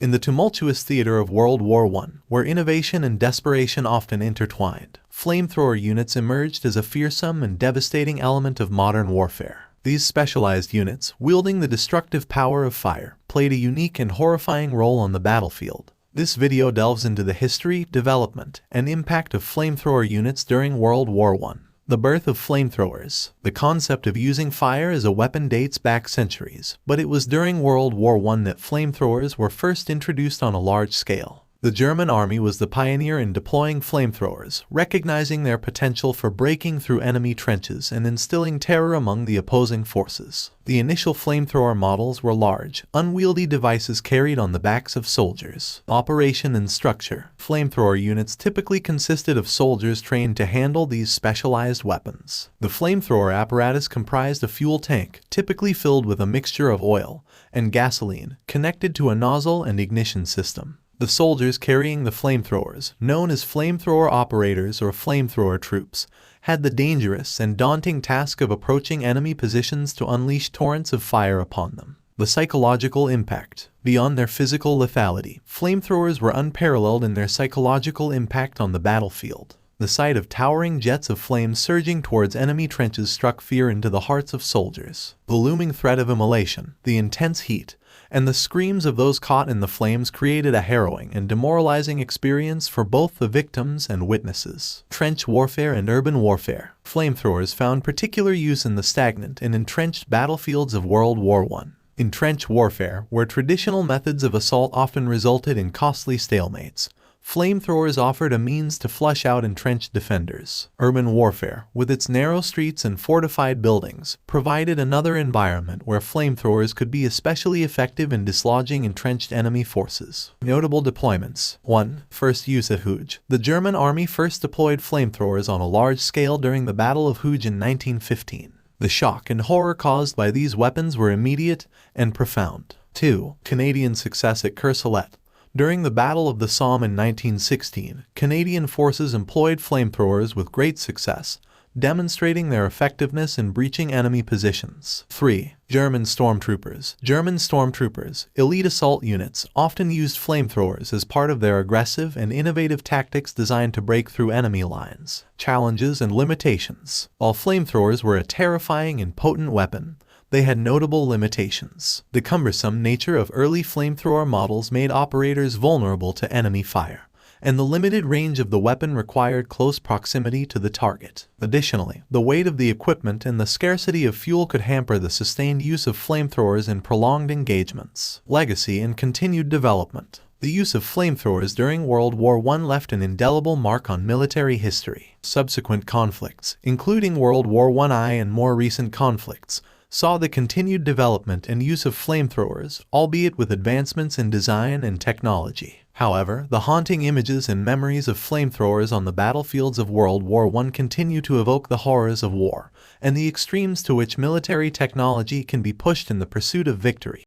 In the tumultuous theater of World War I, where innovation and desperation often intertwined, flamethrower units emerged as a fearsome and devastating element of modern warfare. These specialized units, wielding the destructive power of fire, played a unique and horrifying role on the battlefield. This video delves into the history, development, and impact of flamethrower units during World War I. The birth of flamethrowers. The concept of using fire as a weapon dates back centuries, but it was during World War I that flamethrowers were first introduced on a large scale. The German army was the pioneer in deploying flamethrowers, recognizing their potential for breaking through enemy trenches and instilling terror among the opposing forces. The initial flamethrower models were large, unwieldy devices carried on the backs of soldiers. Operation and structure. Flamethrower units typically consisted of soldiers trained to handle these specialized weapons. The flamethrower apparatus comprised a fuel tank, typically filled with a mixture of oil and gasoline, connected to a nozzle and ignition system. The soldiers carrying the flamethrowers, known as flamethrower operators or flamethrower troops, had the dangerous and daunting task of approaching enemy positions to unleash torrents of fire upon them. The psychological impact. Beyond their physical lethality, flamethrowers were unparalleled in their psychological impact on the battlefield. The sight of towering jets of flame surging towards enemy trenches struck fear into the hearts of soldiers. The looming threat of immolation, the intense heat, and the screams of those caught in the flames created a harrowing and demoralizing experience for both the victims and witnesses. Trench warfare and urban warfare. Flamethrowers found particular use in the stagnant and entrenched battlefields of World War I. In trench warfare, where traditional methods of assault often resulted in costly stalemates, flamethrowers offered a means to flush out entrenched defenders. Urban warfare, with its narrow streets and fortified buildings, provided another environment where flamethrowers could be especially effective in dislodging entrenched enemy forces. Notable deployments. 1. First use at Hooge. The German army first deployed flamethrowers on a large scale during the Battle of Hooge in 1915. The shock and horror caused by these weapons were immediate and profound. 2. Canadian success at Courcelette. During the Battle of the Somme in 1916, Canadian forces employed flamethrowers with great success, demonstrating their effectiveness in breaching enemy positions. 3. German stormtroopers. German stormtroopers, elite assault units, often used flamethrowers as part of their aggressive and innovative tactics designed to break through enemy lines. Challenges and limitations. While flamethrowers were a terrifying and potent weapon, they had notable limitations. The cumbersome nature of early flamethrower models made operators vulnerable to enemy fire, and the limited range of the weapon required close proximity to the target. Additionally, the weight of the equipment and the scarcity of fuel could hamper the sustained use of flamethrowers in prolonged engagements. Legacy and continued development. The use of flamethrowers during World War I left an indelible mark on military history. Subsequent conflicts, including World War I and more recent conflicts, saw the continued development and use of flamethrowers, albeit with advancements in design and technology. However, the haunting images and memories of flamethrowers on the battlefields of World War I continue to evoke the horrors of war and the extremes to which military technology can be pushed in the pursuit of victory.